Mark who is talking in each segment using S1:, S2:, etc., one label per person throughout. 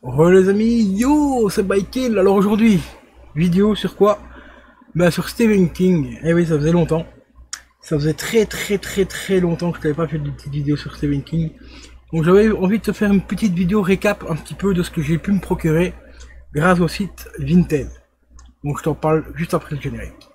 S1: Re les amis, yo, c'est Bykill. Alors aujourd'hui, vidéo sur quoi? Bah sur Stephen King. Eh oui, ça faisait longtemps. Ça faisait très longtemps que je n'avais pas fait de petite vidéo sur Stephen King. Donc j'avais envie de te faire une petite vidéo récap un petit peu de ce que j'ai pu me procurer grâce au site Vinted. Donc je t'en parle juste après le générique.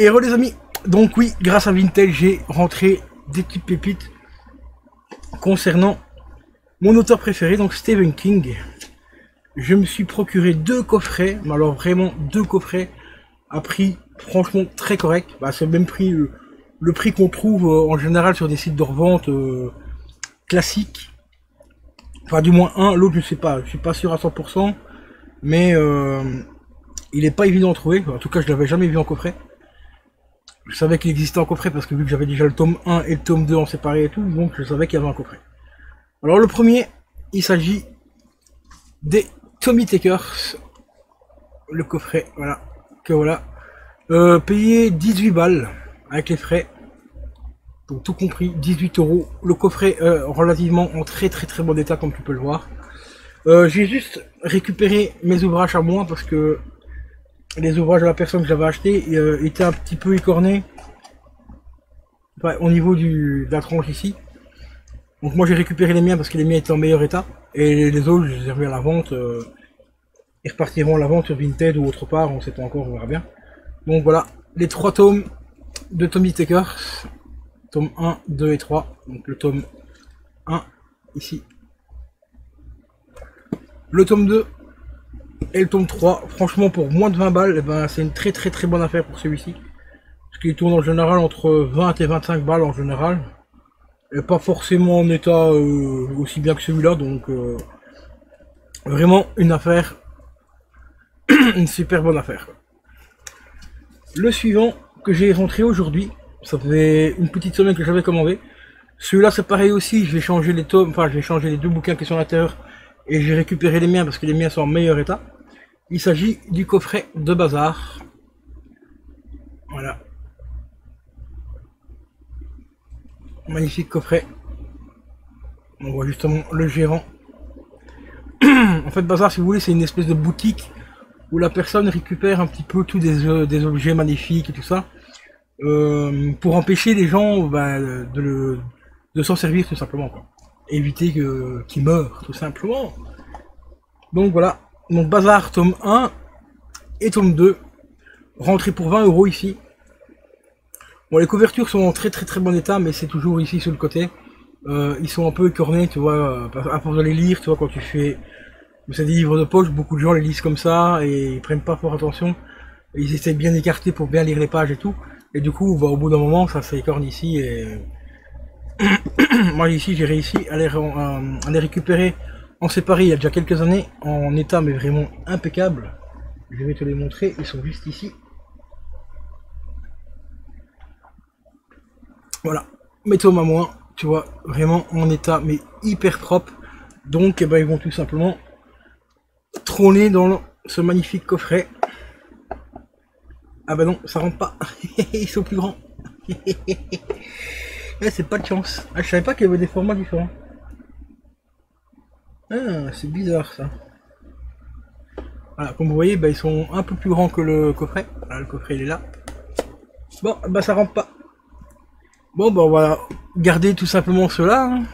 S1: Et re les amis, donc oui, grâce à Vinted, j'ai rentré des petites pépites concernant mon auteur préféré, donc Stephen King. Je me suis procuré deux coffrets, mais alors vraiment deux coffrets à prix franchement très correct. Bah, c'est le même prix, le prix qu'on trouve en général sur des sites de revente classiques. Enfin du moins un, l'autre je sais pas, je suis pas sûr à 100%, mais il est pas évident à trouver. En tout cas, je l'avais jamais vu en coffret. Je savais qu'il existait en coffret parce que vu que j'avais déjà le tome 1 et le tome 2 en séparé et tout, donc je savais qu'il y avait un coffret. Alors le premier, il s'agit des Tommy Takers. Le coffret, voilà, que voilà. Payé 18 balles avec les frais. Donc tout compris, 18 euros. Le coffret relativement en très bon état comme tu peux le voir. J'ai juste récupéré mes ouvrages à moi parce que les ouvrages de la personne que j'avais acheté étaient un petit peu écornés, enfin, au niveau de la tranche ici. Donc moi j'ai récupéré les miens parce que les miens étaient en meilleur état, et les autres je les ai remis à la vente. Ils repartiront à la vente sur Vinted ou autre part, on sait pas encore, on verra bien. Donc voilà, les trois tomes de Tommy Takers, tome 1, 2 et 3. Donc le tome 1 ici, le tome 2 et le tome 3, franchement pour moins de 20 balles, eh ben, c'est une très bonne affaire pour celui-ci. Parce qu'il tourne en général entre 20 et 25 balles en général. Et pas forcément en état aussi bien que celui-là, donc vraiment une affaire, une super bonne affaire. Le suivant que j'ai rentré aujourd'hui, ça fait une petite semaine que j'avais commandé. Celui-là c'est pareil aussi, je vais changer les tomes, enfin je vais changer les deux bouquins qui sont à l'intérieur. Et j'ai récupéré les miens parce que les miens sont en meilleur état. Il s'agit du coffret de Bazar. Voilà. Magnifique coffret. On voit justement le gérant. En fait, Bazar, si vous voulez, c'est une espèce de boutique où la personne récupère un petit peu tous des objets magnifiques et tout ça. Pour empêcher les gens de s'en servir tout simplement, quoi. Éviter qu'ils meurent tout simplement. Donc voilà, donc Bazar tome 1 et tome 2, rentré pour 20 euros ici. Bon, les couvertures sont en très bon état, mais c'est toujours ici sur le côté. Ils sont un peu écornés, tu vois, à force de les lire, tu vois, quand tu fais... C'est des livres de poche, beaucoup de gens les lisent comme ça, et ils prennent pas fort attention. Ils essaient de bien écarter pour bien lire les pages et tout. Et du coup, bah, au bout d'un moment, ça s'écorne ici, et... Moi ici, j'ai réussi à les récupérer en séparé il y a déjà quelques années, en état mais vraiment impeccable. Je vais te les montrer, ils sont juste ici. Voilà, mes tomes à moi, tu vois, vraiment en état mais hyper propre. Donc eh ben, ils vont tout simplement trôner dans ce magnifique coffret. Ah bah non, ça rentre pas, ils sont plus grands. C'est pas de chance. Ah, je savais pas qu'il y avait des formats différents. Ah, c'est bizarre ça. Voilà, comme vous voyez, bah, ils sont un peu plus grands que le coffret. Voilà, le coffret il est là. Bon, bah ça rentre pas. Bon, bah on va garder tout simplement cela. Hein.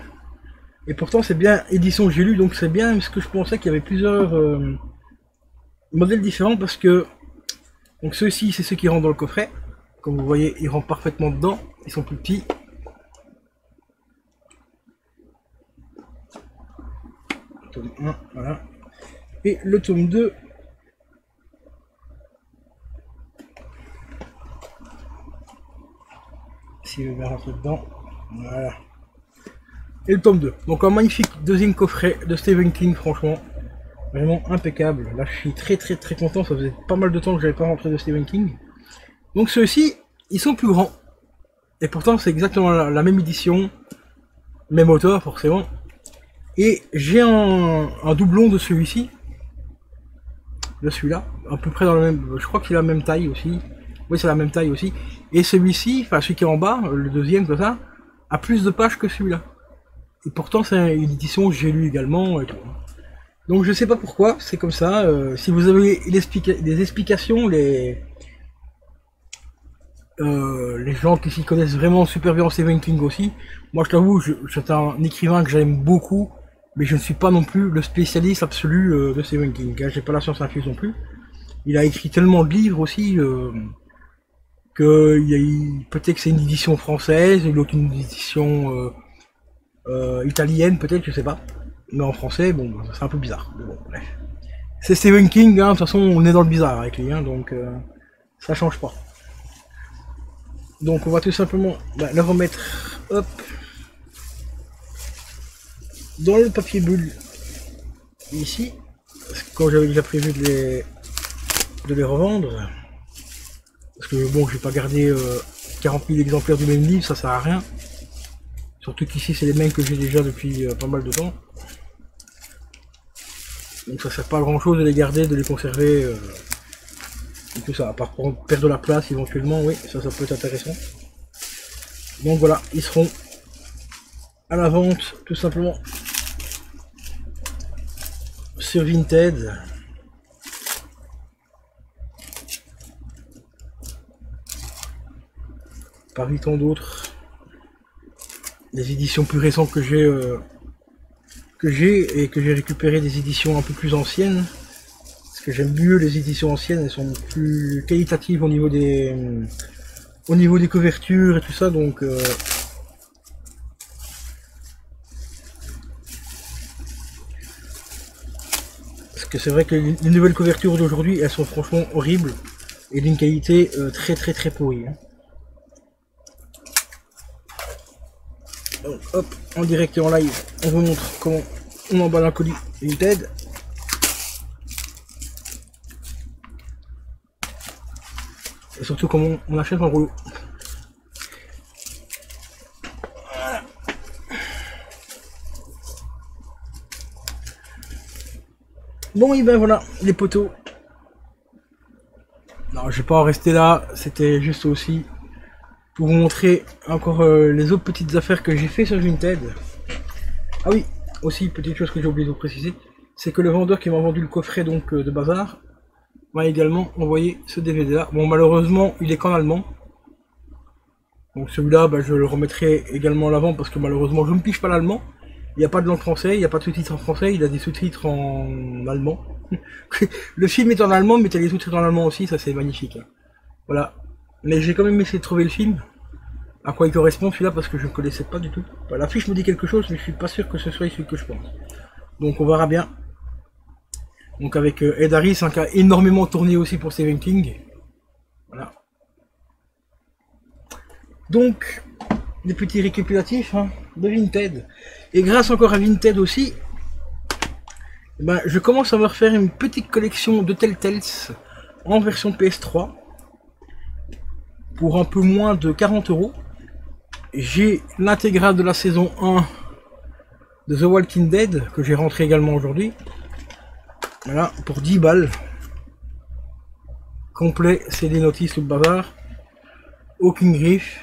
S1: Et pourtant c'est bien édition j'ai lu, donc c'est bien parce que je pensais qu'il y avait plusieurs modèles différents parce que donc ceux-ci c'est ceux qui rentrent dans le coffret. Comme vous voyez, ils rentrent parfaitement dedans. Ils sont plus petits. Tome 1, voilà. Et le tome 2. Si je vais rentrer dedans. Voilà. Et le tome 2. Donc un magnifique deuxième coffret de Stephen King, franchement. Vraiment impeccable. Là, je suis très content. Ça faisait pas mal de temps que j'avais pas rentré de Stephen King. Donc ceux-ci, ils sont plus grands. Et pourtant, c'est exactement la même édition. Même auteur, forcément. Et j'ai un doublon de celui-ci. De celui-là. À peu près dans le même... Je crois qu'il a la même taille aussi. Oui, c'est la même taille aussi. Et celui-ci, enfin celui qui est en bas, le deuxième, comme ça, a plus de pages que celui-là. Et pourtant, c'est une édition que j'ai lu également. Et tout. Donc je sais pas pourquoi, c'est comme ça. Si vous avez des explications, les gens qui s'y connaissent vraiment super bien en Stephen King aussi, moi je t'avoue, c'est un écrivain que j'aime beaucoup, mais je ne suis pas non plus le spécialiste absolu de Stephen King. J'ai pas la science infuse non plus. Il a écrit tellement de livres aussi que peut-être que c'est une édition française, l'autre une édition italienne peut-être, je sais pas. Mais en français, bon, c'est un peu bizarre. Mais bon, bref. C'est Stephen King, hein, de toute façon, on est dans le bizarre avec lui, hein, donc ça change pas. Donc on va tout simplement le remettre, hop, dans le papier bulle, ici, quand j'avais déjà prévu de les revendre. Parce que bon, je vais pas garder 40 000 exemplaires du même livre, ça sert à rien. Surtout qu'ici, c'est les mêmes que j'ai déjà depuis pas mal de temps. Donc ça sert pas à grand chose de les garder, de les conserver. Et tout ça, à part perdre de la place éventuellement, oui, ça peut être intéressant. Donc voilà, ils seront à la vente tout simplement sur Vinted. Parmi tant d'autres. Des éditions plus récentes que j'ai et que j'ai récupéré des éditions un peu plus anciennes. Parce que j'aime mieux les éditions anciennes, elles sont plus qualitatives au niveau des couvertures et tout ça, donc parce que c'est vrai que les nouvelles couvertures d'aujourd'hui, elles sont franchement horribles et d'une qualité très pourrie. Hein. Donc hop, en direct et en live, on vous montre comment on emballe un colis Vinted. Et surtout comment on achète un rouleau. Bon et ben voilà, les poteaux. Non, je vais pas en rester là, c'était juste aussi pour vous montrer encore les autres petites affaires que j'ai fait sur Vinted. Ah oui, aussi petite chose que j'ai oublié de vous préciser, c'est que le vendeur qui m'a vendu le coffret donc de bazar m'a également envoyé ce DVD là. Bon, malheureusement il est qu'en allemand, donc celui-là je le remettrai également à l'avant parce que malheureusement je ne pige pas l'allemand. Il n'y a pas de langue française, il n'y a pas de sous-titres en français, il a des sous-titres en allemand. Le film est en allemand, mais tu as les sous-titres en allemand aussi, ça c'est magnifique. Hein. Voilà. Mais j'ai quand même essayé de trouver le film. À quoi il correspond celui-là parce que je ne connaissais pas du tout. Enfin, l'affiche me dit quelque chose, mais je suis pas sûr que ce soit celui que je pense. Donc on verra bien. Donc avec Ed Harris, qui a énormément tourné aussi pour Stephen King. Voilà. Donc, des petits récapitulatifs hein, de Vinted. Et grâce encore à Vinted aussi, je commence à me refaire une petite collection de Telltales en version PS3 pour un peu moins de 40 €. J'ai l'intégrale de la saison 1 de The Walking Dead que j'ai rentré également aujourd'hui. Voilà, pour 10 balles. Complet, c'est des notices, le bazar. Aucune griffe.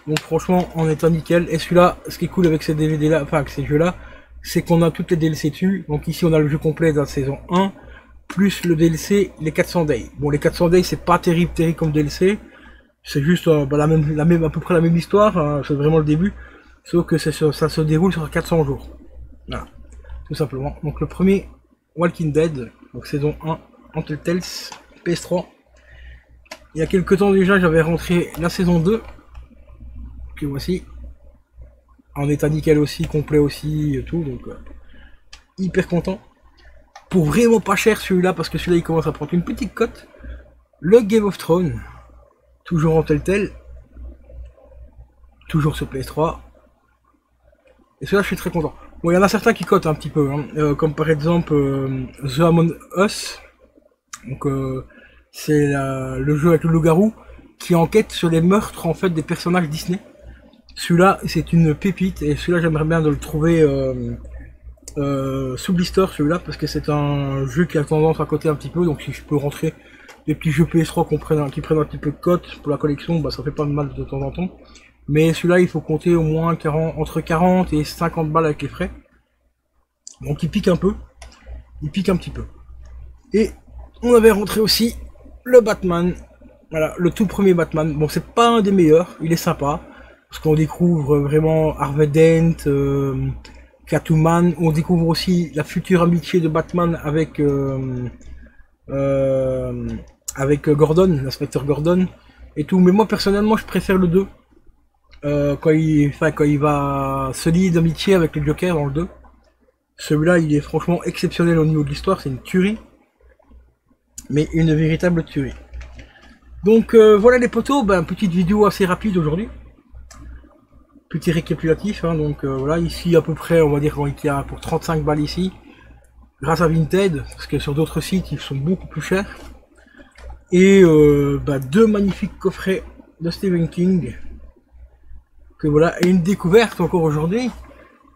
S1: Donc franchement, en état nickel. Et celui-là, ce qui est cool avec ces DVD là, enfin avec ces jeux là, c'est qu'on a toutes les DLC dessus. Donc ici on a le jeu complet de la saison 1, plus le DLC, les 400 Days. Bon, les 400 Days c'est pas terrible comme DLC. C'est juste à peu près la même histoire, hein, c'est vraiment le début. Sauf que ça se déroule sur 400 jours. Voilà, tout simplement. Donc le premier Walking Dead, donc saison 1, en Telltales, PS3. Il y a quelques temps déjà, j'avais rentré la saison 2, que voici. En état nickel aussi, complet aussi, tout, donc hyper content. Pour vraiment pas cher celui-là, parce que celui-là il commence à prendre une petite cote. Le Game of Thrones, toujours en Telltale, toujours sur PS3. Et celui-là je suis très content. Bon, il y en a certains qui cotent un petit peu, hein, comme par exemple The Among Us. Donc c'est le jeu avec le loup-garou qui enquête sur les meurtres en fait des personnages Disney. Celui-là c'est une pépite et celui-là j'aimerais bien de le trouver sous blister celui-là parce que c'est un jeu qui a tendance à coter un petit peu, donc si je peux rentrer des petits jeux PS3 qui prennent un petit peu de cote pour la collection, bah ça fait pas de mal de temps en temps. Mais celui-là il faut compter au moins entre 40 et 50 balles avec les frais. Donc il pique un peu. Il pique un petit peu. Et on avait rentré aussi le Batman. Voilà, le tout premier Batman. Bon, c'est pas un des meilleurs, il est sympa. Parce qu'on découvre vraiment Harvey Dent, Catwoman. On découvre aussi la future amitié de Batman avec Gordon, l'inspecteur Gordon et tout. Mais moi personnellement, je préfère le 2. Quand il va se lier d'amitié avec le Joker dans le 2. Celui-là, il est franchement exceptionnel au niveau de l'histoire, c'est une tuerie. Mais une véritable tuerie. Donc voilà les potos, petite vidéo assez rapide aujourd'hui. Petit récapitulatif, hein, donc voilà, ici à peu près, on va dire qu'il y a pour 35 balles ici. Grâce à Vinted, parce que sur d'autres sites, ils sont beaucoup plus chers. Et deux magnifiques coffrets de Stephen King. Que voilà, et une découverte encore aujourd'hui.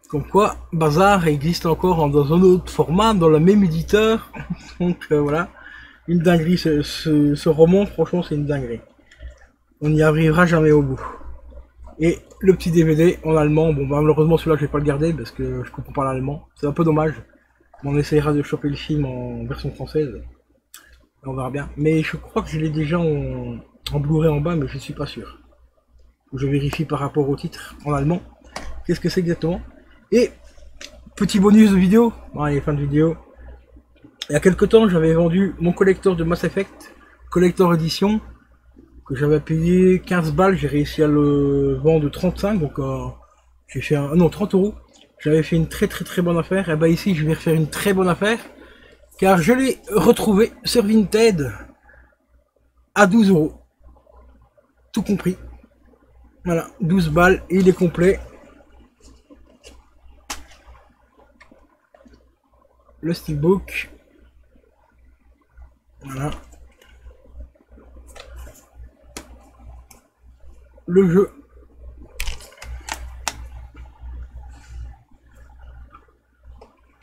S1: Comme quoi, Bazar existe encore dans un autre format, dans le même éditeur. Donc voilà, une dinguerie, ce roman, franchement c'est une dinguerie. On n'y arrivera jamais au bout. Et le petit DVD en allemand, bon malheureusement celui-là je vais pas le garder parce que je comprends pas l'allemand. C'est un peu dommage. On essaiera de choper le film en version française. On verra bien. Mais je crois que je l'ai déjà en Blu-ray en bas, mais je suis pas sûr. Je vérifie par rapport au titre en allemand. Qu'est-ce que c'est exactement? Et petit bonus de vidéo, allez, fin de vidéo. Il y a quelques temps, j'avais vendu mon collector de Mass Effect, collector édition, que j'avais payé 15 balles, j'ai réussi à le vendre 35, donc j'ai fait non, 30 euros. J'avais fait une très bonne affaire, et ici je vais refaire une très bonne affaire, car je l'ai retrouvé sur Vinted à 12 euros. Tout compris. Voilà, 12 balles, et il est complet. Le steelbook, voilà, le jeu,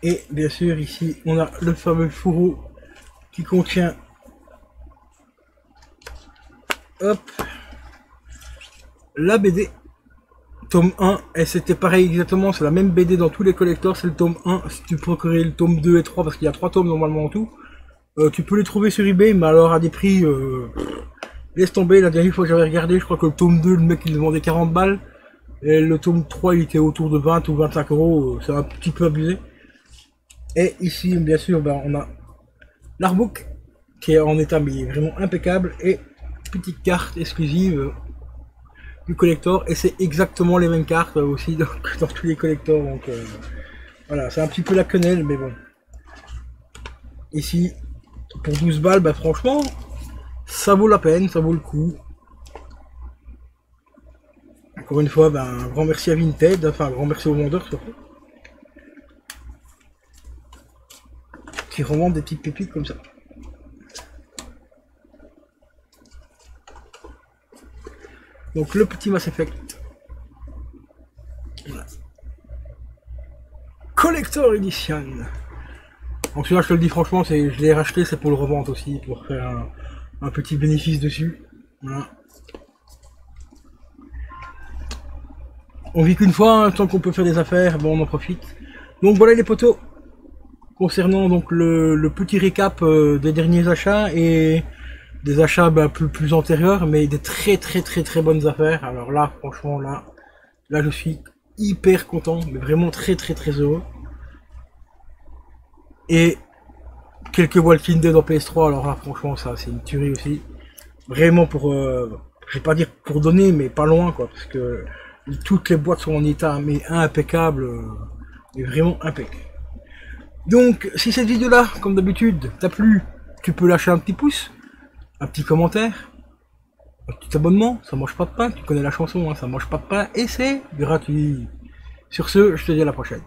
S1: et bien sûr ici on a le fameux fourreau qui contient, hop, la BD tome 1, et c'était pareil exactement, c'est la même BD dans tous les collecteurs, c'est le tome 1, si tu procurais le tome 2 et 3, parce qu'il y a 3 tomes normalement en tout, tu peux les trouver sur eBay, mais alors à des prix, laisse tomber. La dernière fois que j'avais regardé, je crois que le tome 2, le mec il le vendait 40 balles, et le tome 3 il était autour de 20 ou 25 euros, c'est un petit peu abusé. Et ici bien sûr on a l'artbook, qui est en état mais vraiment impeccable, et petite carte exclusive du collector, et c'est exactement les mêmes cartes aussi dans tous les collectors, donc voilà, c'est un petit peu la quenelle, mais bon. Ici, pour 12 balles, franchement, ça vaut la peine, ça vaut le coup. Encore une fois, un grand merci à Vinted, enfin un grand merci aux vendeurs surtout, qui revendent des petites pépites comme ça. Donc le petit Mass Effect. Voilà. Collector Edition. Donc celui-là je te le dis franchement, je l'ai racheté, c'est pour le revendre aussi, pour faire un petit bénéfice dessus. Voilà. On vit qu'une fois, hein, tant qu'on peut faire des affaires, on en profite. Donc voilà les potos. Concernant donc le petit récap des derniers achats et des achats plus antérieurs, mais des très bonnes affaires. Alors là, franchement, là je suis hyper content, mais vraiment très heureux. Et quelques Walking Dead en PS3, alors là, franchement, ça c'est une tuerie aussi. Vraiment pour, je vais pas dire pour donner, mais pas loin quoi, parce que toutes les boîtes sont en état mais impeccable, mais vraiment impeccable. Donc, si cette vidéo-là, comme d'habitude, t'a plu, tu peux lâcher un petit pouce, un petit commentaire, un petit abonnement, ça mange pas de pain, tu connais la chanson, hein, ça mange pas de pain, et c'est gratuit. Sur ce, je te dis à la prochaine.